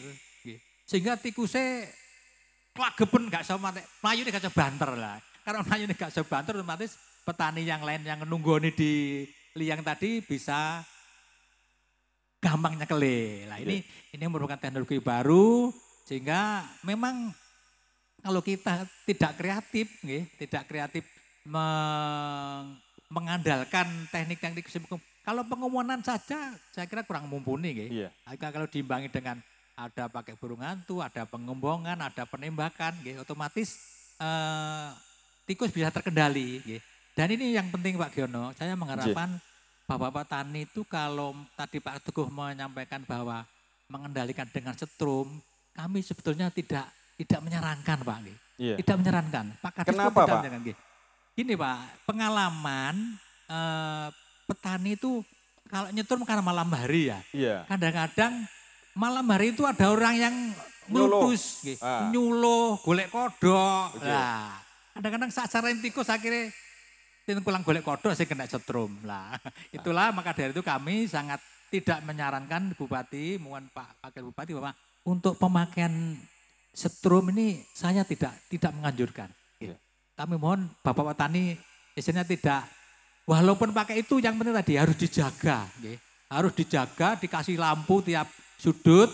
Speaker 13: Sehingga tikusnya klagepen gak sama, melayu gak bisa banter lah. Karena melayu gak bisa banter otomatis petani yang lain yang nunggoni di liang tadi bisa gampang nyekeli. Nah ini merupakan teknologi baru sehingga memang kalau kita tidak kreatif, mengandalkan teknik-teknik kalau pengumuman saja saya kira kurang mumpuni. Kalau diimbangi dengan ada pakai burung hantu, ada pengembongan, ada penembakan, otomatis tikus bisa terkendali. Dan ini yang penting Pak Giono, saya mengharapkan Bapak petani itu kalau tadi Pak Teguh menyampaikan bahwa mengendalikan dengan setrum, kami sebetulnya tidak menyarankan Pak. Tidak menyarankan. Pak Kadis
Speaker 1: kenapa Pak?
Speaker 13: Ini Pak, pengalaman petani itu kalau nyetrum karena malam hari ya. Kadang-kadang malam hari itu ada orang yang ngeludus, nyuluh, golek kodok. Nah, kadang-kadang saat sarain tikus akhirnya pulang golek kodok saya kena setrum. Lah, itulah maka dari itu kami sangat tidak menyarankan Bupati, mohon Pak Wakil Bupati bahwa untuk pemakaian setrum ini saya tidak menganjurkan. Kami mohon Bapak petani istilahnya tidak, walaupun pakai itu yang penting tadi harus dijaga. Harus dijaga, dikasih lampu tiap sudut,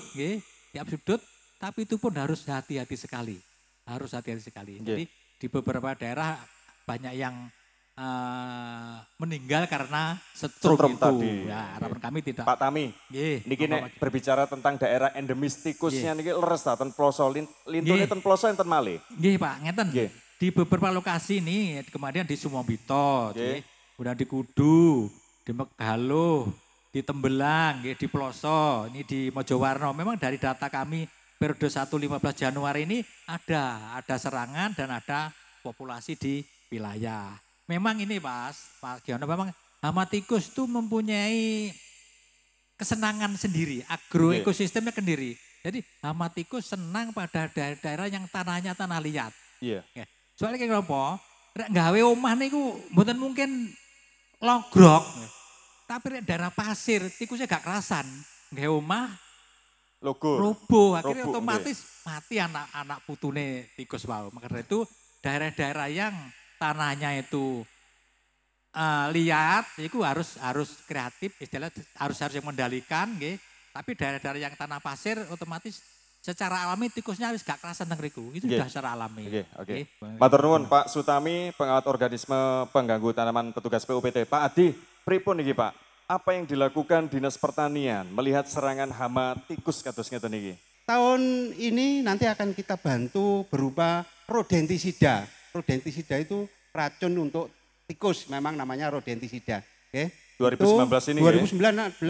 Speaker 13: tapi itu pun harus hati-hati sekali. Harus hati-hati sekali. Jadi di beberapa daerah banyak yang meninggal karena setrum itu.
Speaker 1: Tadi.
Speaker 13: Ya, harapan kami tidak.
Speaker 1: Pak Tami, niki nek berbicara tentang daerah endemis tikusnya niki leres ten ploso lintune ten ploso enten malih.
Speaker 13: Nggih Pak, ngeten. Di beberapa lokasi ini, kemudian di Sumombito, kemudian di Kudu, di Megalo, di Tembelang, di Ploso, ini di Mojowarno. Memang dari data kami periode 1-15 Januari ini ada serangan dan ada populasi di wilayah. Memang ini Pak Giono, memang hama tikus itu mempunyai kesenangan sendiri, agroekosistemnya sendiri. Jadi hama tikus senang pada daerah yang tanahnya tanah liat. Soalnya kayak apa? Rek gawe omah niku mboten mungkin logrok. Tapi rek daerah pasir tikusnya gak kerasan. Gawe omah roboh, akhirnya otomatis mati anak putune tikus wau. Maka dari itu daerah-daerah yang tanahnya itu liat, itu harus kreatif, istilah harus yang mengendalikan, tapi daerah-daerah yang tanah pasir otomatis secara alami tikusnya harus gak kerasan teng riku. Itu sudah secara alami.
Speaker 1: Oke. Matur nuwun Pak Sutami, pengawat organisme pengganggu tanaman petugas PUPT. Pak Adi, pripun niki Pak? Apa yang dilakukan Dinas Pertanian melihat serangan hama tikus kados ngeten niki?
Speaker 6: Tahun ini nanti akan kita bantu berupa rodentisida. Rodentisida itu racun untuk tikus, memang namanya rodentisida.
Speaker 1: 2019 ini
Speaker 6: 2019,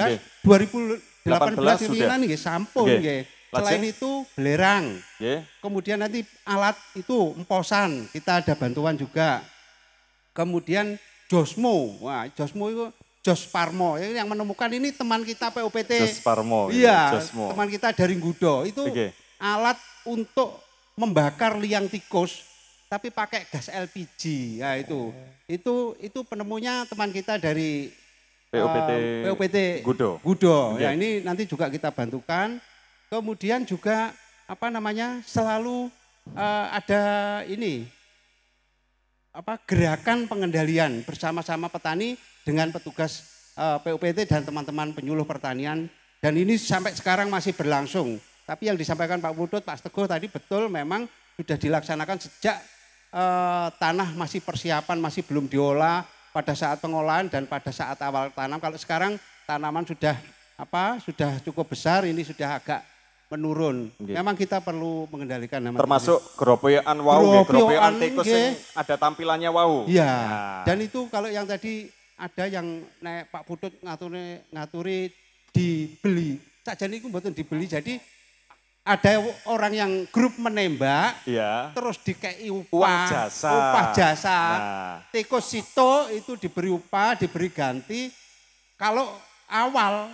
Speaker 6: 2018 ini kan sampun. Selain itu belerang, kemudian nanti alat itu emposan, kita ada bantuan juga. Kemudian josmo, wah josmo itu Jos Parmo yang menemukan ini teman kita PUPT.
Speaker 1: Jos Parmo.
Speaker 6: Iya,
Speaker 1: Josmo.
Speaker 6: teman kita dari Ngudo. Itu alat untuk membakar liang tikus tapi pakai gas LPG. Ya itu penemunya teman kita dari PUPT
Speaker 1: Ngudo.
Speaker 6: Ya ini nanti juga kita bantukan. Kemudian juga selalu ada ini gerakan pengendalian bersama-sama petani dengan petugas PUPT dan teman-teman penyuluh pertanian, dan ini sampai sekarang masih berlangsung. Tapi yang disampaikan Pak Putut, Pak Teguh tadi betul, memang sudah dilaksanakan sejak tanah masih persiapan, masih belum diolah, pada saat pengolahan dan pada saat awal tanam. Kalau sekarang tanaman sudah cukup besar, ini sudah agak menurun. Memang kita perlu mengendalikan
Speaker 1: termasuk groboyan wau, groboyan tikus yang ada tampilannya wau.
Speaker 6: Iya. Dan itu kalau yang tadi ada yang Pak Putut ngaturi dibeli. Sakjane iku mboten dibeli. Jadi ada orang yang grup menembak, terus dikei upah jasa. Tikus sito itu diberi upah, diberi ganti. Kalau awal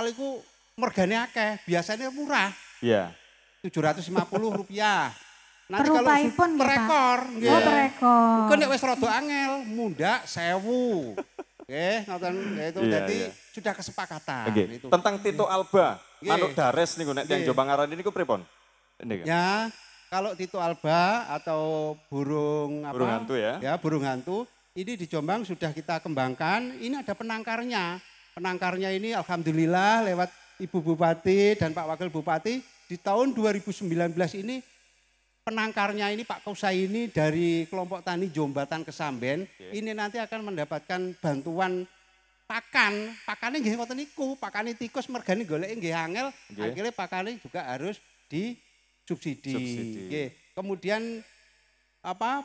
Speaker 6: itu mergane akeh, biasanya murah.
Speaker 1: Iya.
Speaker 6: Rp750. Nanti kalau
Speaker 2: Perupaipun
Speaker 6: perekor,
Speaker 2: nggih. Oh, perekor.
Speaker 6: Kok nek wis rada angel, mundhak 1000. Nggih, ngoten itu. Jadi sudah kesepakatan itu.
Speaker 1: Tentang Tito Alba, manuk dares niku nek tiyang Jombang aran niku pripun?
Speaker 6: Ya, kalau Tito Alba atau burung
Speaker 1: hantu ya.
Speaker 6: Ya, burung hantu ini di Jombang sudah kita kembangkan. Ini ada penangkarnya. Penangkarnya ini alhamdulillah lewat Ibu Bupati dan Pak Wakil Bupati di tahun 2019 ini penangkarnya ini Pak Kusai ini dari kelompok tani Jombatan Kesamben ini nanti akan mendapatkan bantuan pakan. Pakannya nggih ngoten niku, pakane tikus mergane goleke nggih angel, akhirnya pakannya juga harus disubsidi. Kemudian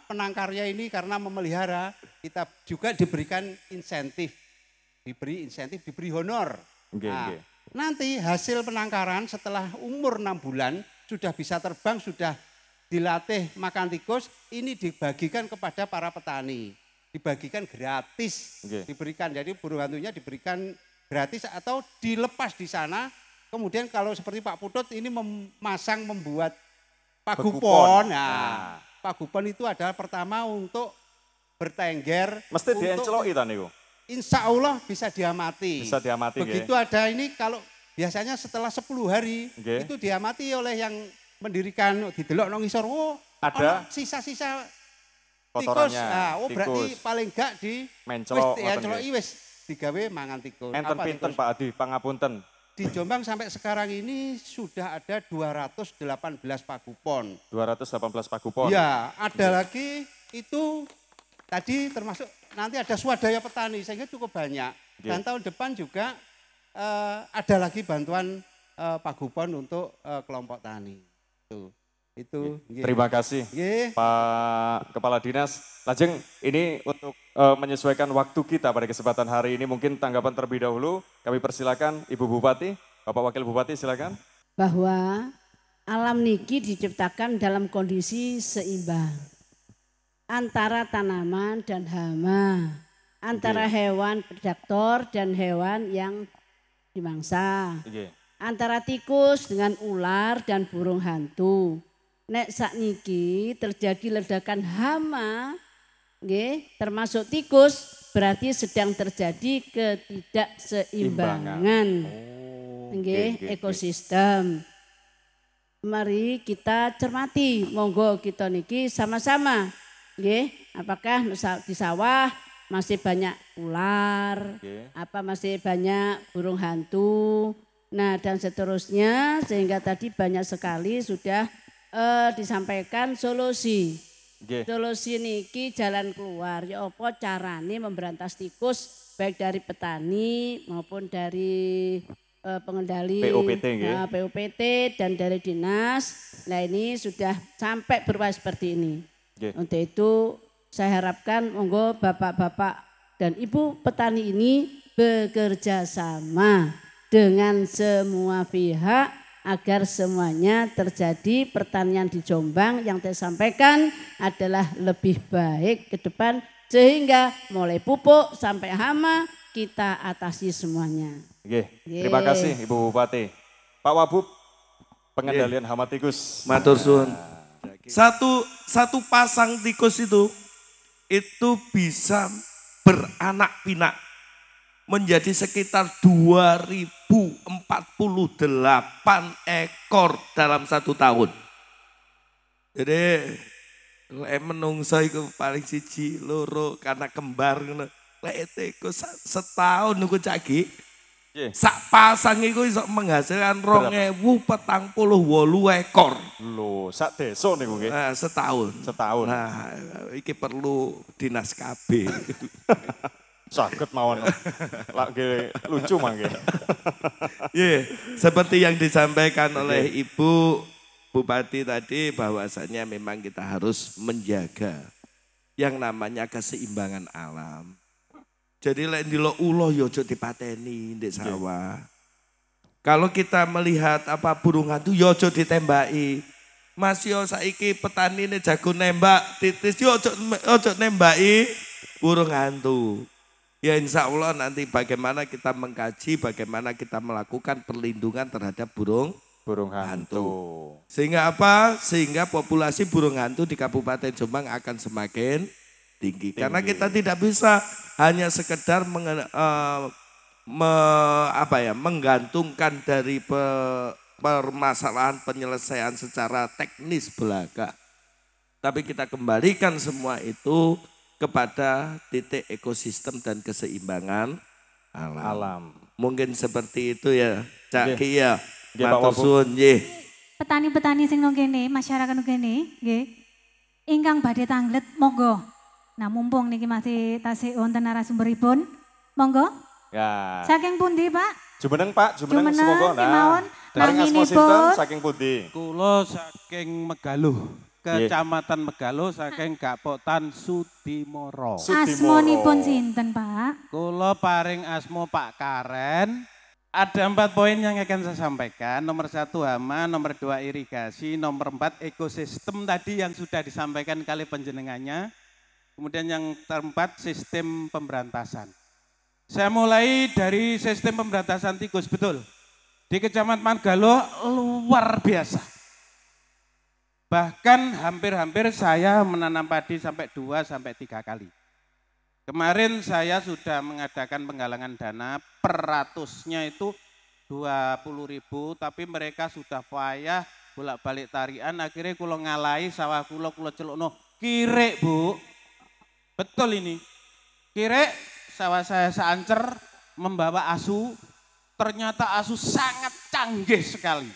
Speaker 6: penangkarnya ini karena memelihara kita juga diberikan insentif. Diberi honor. Nanti hasil penangkaran setelah umur 6 bulan sudah bisa terbang, sudah dilatih makan tikus, ini dibagikan kepada para petani. Dibagikan gratis, diberikan. Jadi burung hantunya diberikan gratis atau dilepas di sana. Kemudian kalau seperti Pak Putut ini membuat pagupon. Nah, pagupon itu adalah pertama untuk bertengger.
Speaker 1: Mesti dienceloki ta niku?
Speaker 6: Insya Allah bisa diamati.
Speaker 1: Bisa diamati.
Speaker 6: Begitu ada ini kalau biasanya setelah 10 hari itu diamati oleh yang mendirikan didelok nang ngisor. Oh, ada sisa-sisa tikus. Berarti paling enggak di menceloki wis digawe mangan tikus.
Speaker 1: Enten pinten Pak Adi, pangapunten.
Speaker 6: Di Jombang sampai sekarang ini sudah ada 218 pagupon.
Speaker 1: 218 pagupon.
Speaker 6: Ya, ada lagi itu tadi termasuk nanti ada swadaya petani sehingga cukup banyak. Dan tahun depan juga ada lagi bantuan pagupon untuk kelompok tani. Itu.
Speaker 1: Terima kasih Pak Kepala Dinas. Lajeng ini untuk menyesuaikan waktu kita pada kesempatan hari ini mungkin tanggapan terlebih dahulu. Kami persilakan Ibu Bupati, Bapak Wakil Bupati silakan.
Speaker 3: Bahwa alam niki diciptakan dalam kondisi seimbang. Antara tanaman dan hama, antara hewan predator dan hewan yang dimangsa, antara tikus dengan ular dan burung hantu. Nek sakniki terjadi ledakan hama, termasuk tikus, berarti sedang terjadi ketidakseimbangan ekosistem. Mari kita cermati, monggo kita niki sama-sama. Apakah di sawah masih banyak ular, masih banyak burung hantu, nah dan seterusnya, sehingga tadi banyak sekali sudah disampaikan solusi. Solusi niki jalan keluar, ya apa carane memberantas tikus baik dari petani maupun dari pengendali PUPT dan dari dinas. Nah ini sudah sampai berupa seperti ini. Untuk itu saya harapkan monggo bapak-bapak dan ibu petani ini bekerja sama dengan semua pihak agar semuanya terjadi pertanian di Jombang yang saya sampaikan adalah lebih baik ke depan sehingga mulai pupuk sampai hama kita atasi semuanya.
Speaker 1: Oke, terima kasih Ibu Bupati. Pak Wabub, pengendalian hama tikus.
Speaker 4: Matur suwun. Satu pasang tikus itu bisa beranak pinak menjadi sekitar 2048 ekor dalam 1 tahun. Jadi menungso iku paling siji loro karena kembar ngono. Lek tikus setahun niku cagi. Sak pasang iku iso menghasilkan 2048 ekor.
Speaker 1: Loh, sak desa niku nggih.
Speaker 4: Nah, setahun. Nah, iki perlu dinas KB.
Speaker 1: Saged mawon. Lagi lucu mangke.
Speaker 4: Seperti yang disampaikan oleh Ibu Bupati tadi bahwasanya memang kita harus menjaga yang namanya keseimbangan alam. Jadi lek ndelok ulo ya aja dipateni ndek sawah. Kalau kita melihat burung hantu ya aja ditembaki. Mas yo saiki petani ini jago nembak titis yo aja nembaki burung hantu. Ya insya Allah nanti bagaimana kita mengkaji, bagaimana kita melakukan perlindungan terhadap burung hantu. Sehingga Sehingga populasi burung hantu di Kabupaten Jombang akan semakin tinggi. Karena kita tidak bisa hanya sekedar menggantungkan dari permasalahan penyelesaian secara teknis belaka. Tapi kita kembalikan semua itu kepada titik ekosistem dan keseimbangan alam. Mungkin seperti itu ya, Cak Ki ya. Matur suwun nggih.
Speaker 2: Petani-petani sing nang kene, masyarakat nang kene, nggih. Ingkang badhe tanglet monggo. Nah, mumpung niki masih tasih wonten narasumberipun, monggo.
Speaker 1: Ya.
Speaker 2: Saking pundi, Pak?
Speaker 1: Jumeneng, Pak. Jumeneng semoga.
Speaker 2: Kemawon.
Speaker 1: Naminipun saking pundi?
Speaker 14: Kula saking Megaluh. Kecamatan Megaluh saking Gapotan Sudimoro.
Speaker 2: Asmonipun sinten, Pak?
Speaker 14: Kula paring asmo Pak Karen. Ada 4 poin yang akan saya sampaikan. Nomor 1 hama, nomor 2 irigasi, nomor 4 ekosistem tadi yang sudah disampaikan kali penjenengannya. Kemudian yang keempat sistem pemberantasan. Saya mulai dari sistem pemberantasan tikus, betul. Di Kecamatan Megaluh luar biasa. Bahkan hampir-hampir saya menanam padi sampai 2-3 kali. Kemarin saya sudah mengadakan penggalangan dana, per ratusnya itu 20.000, tapi mereka sudah payah bolak-balik tarian, akhirnya kulo ngalahi sawah kulo celukno kirek, Bu. Betul ini, kirek sawah saya seancer membawa asu, ternyata asu sangat canggih sekali.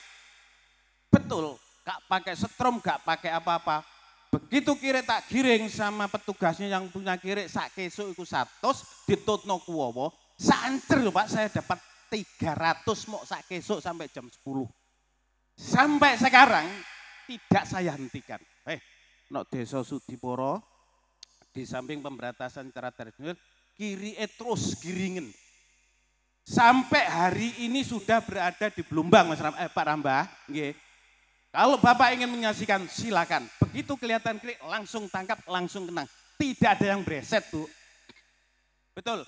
Speaker 14: Betul, gak pakai setrum, gak pakai apa-apa. Begitu kirek tak giring sama petugasnya yang punya kirek, sak kesuk iku 100 ditutno kuwowo, seancer loh Pak, saya dapat 300 mau sak kesuk sampai jam 10. Sampai sekarang tidak saya hentikan. Nok Desa Sudimoro, di samping pemberantasan secara tradisional, kiri terus giringen. Sampai hari ini sudah berada di Blumbang, Pak Rambah. Kalau Bapak ingin menyaksikan silakan. Begitu kelihatan kiri langsung tangkap, langsung kenang. Tidak ada yang breset, Bu. Betul.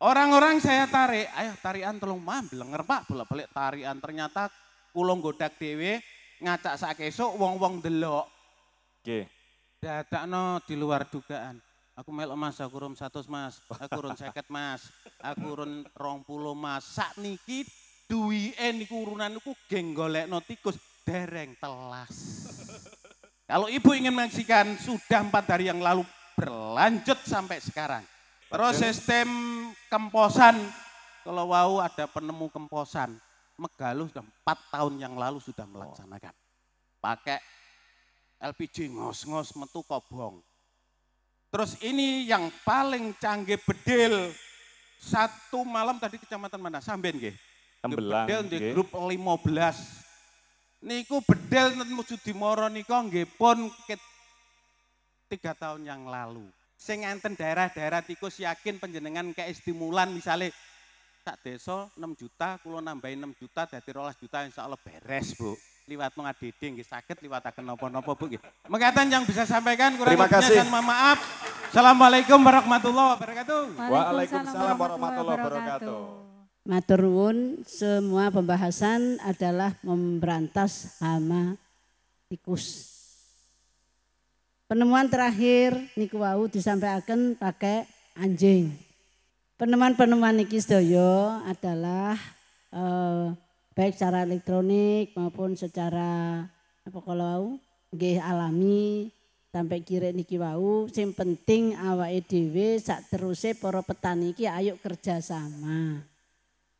Speaker 14: Orang-orang saya tarik, ayo tarian tolong blenger Pak, bolak-balik tarian. Ternyata kulong godak dewe, ngacak sak esuk, wong-wong delok. Dadakno di luar dugaan. Aku melok Mas, aku rum 100 Mas, aku run 50 Mas, aku run 20 Mas. Sakniki duwike niku urunan niku geng golekno tikus dereng telas. Kalau Ibu ingin menyaksikan sudah 4 hari yang lalu berlanjut sampai sekarang. Terus sistem kemposan, kalau wau ada penemu kemposan, Megaluh sudah 4 tahun yang lalu sudah melaksanakan. Pakai LPG ngos-ngos metu kobong. Terus ini yang paling canggih bedil. 1 malam tadi Kecamatan mana? Samben nggih.
Speaker 1: Tembelang.
Speaker 14: Bedil di grup 15. Niku bedil nemu Sudimoro niku nggih pun 3 tahun yang lalu. Sing enten daerah-daerah tikus yakin panjenengan kayak stimulan misalnya sak desa 6 juta, kula nambahin 6 juta dadi 12 juta insyaallah beres, Bu. liwat ngadede nggih saged liwataken napa-napa Bu nggih. Mekaten yang bisa sampaikan kurang
Speaker 1: Terima
Speaker 14: lebihnya
Speaker 1: kasih.
Speaker 14: dan mohon maaf. Assalamualaikum warahmatullahi wabarakatuh.
Speaker 1: Waalaikumsalam warahmatullahi wabarakatuh.
Speaker 3: Matur nuwun, semua pembahasan adalah memberantas hama tikus. Penemuan terakhir niku wau disampaikan pakai anjing. Penemuan-penemuan niki sedaya adalah baik secara elektronik maupun secara apa kalau nggih alami sampai kira niki wau. Sing penting awake dhewe sak teruse para petani iki ayo kerjasama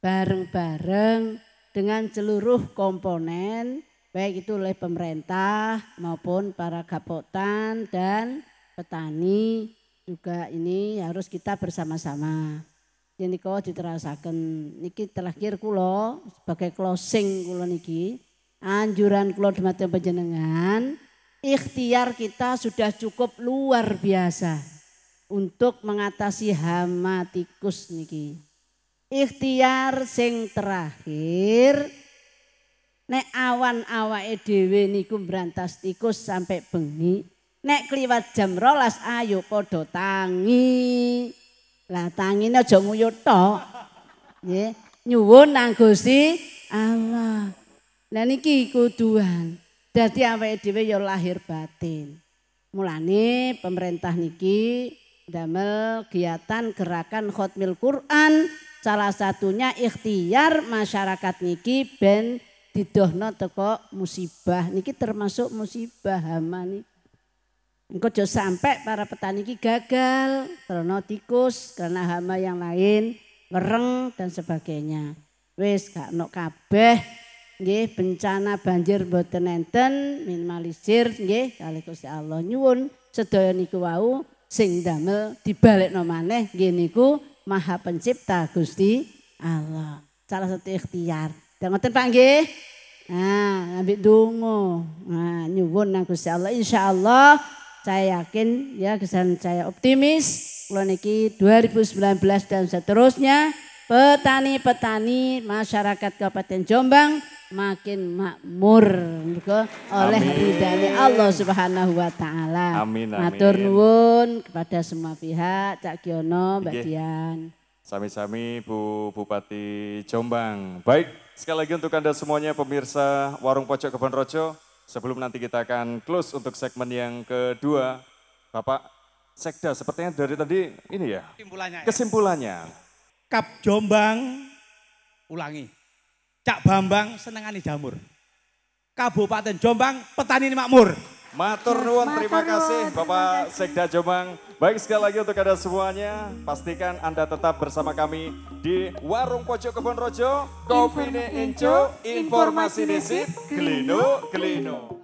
Speaker 3: bareng-bareng dengan seluruh komponen baik itu oleh pemerintah maupun para gapotan dan petani juga ini harus kita bersama-sama. Jadi kau diterasakan niki terakhir kulo sebagai closing kulo niki anjuran kulo dumateng panjenengan ikhtiar kita sudah cukup luar biasa untuk mengatasi hama tikus niki. Ikhtiar sing terakhir nek awan awake dhewe niku mbrantas tikus sampai bengi. Nek kliwat jam 12 ayo padha tangi. Lah tangine aja nguyut tok. Nggih, nyuwun nang Gusti Allah. Lah niki kuduan. Dadi awake dhewe ya lahir batin. Mulane pemerintah niki damel kegiatan gerakan Khatmil Quran. Salah satunya ikhtiar masyarakat niki ben didohno teko musibah niki termasuk musibah hama niki. Engko aja sampai para petani iki gagal karena tikus, karena hama yang lain, ngereng dan sebagainya. Wis gak ono kabeh nggih bencana banjir mboten enten minimalisir nggih kalih Gusti Allah nyuwun sedaya niku wau sing damel dibalekno maneh nggih niku Maha Pencipta Gusti Allah. Salah satu ikhtiar. Dan ngoten Pak nggih. Nah, ambil donga. Nah, nyuwun nang Gusti Allah insyaallah saya yakin ya kesan saya optimis kula niki 2019 dan seterusnya petani-petani masyarakat Kabupaten Jombang makin makmur oleh ridhani Allah Subhanahu wa taala.
Speaker 1: Amin, amin.
Speaker 3: Matur nuwun kepada semua pihak, Cak Giono, Mbak Dian.
Speaker 1: Sami-sami Bu Bupati Jombang. Baik, sekali lagi untuk Anda semuanya pemirsa Warung Pojok Kebon Rojo. Sebelum nanti kita akan close untuk segmen yang kedua, Bapak Sekda sepertinya dari tadi ini ya, kesimpulannya.
Speaker 15: Kap Jombang, ulangi, Cak Bambang senengani jamur. Kabupaten Jombang petani makmur.
Speaker 1: Matur nuwun, terima kasih Bapak Sekda Jombang. Baik sekali lagi untuk Anda semuanya, pastikan Anda tetap bersama kami di Warung Pojok Kebon Rojo. Kopine Enco, informasi disip, gelino.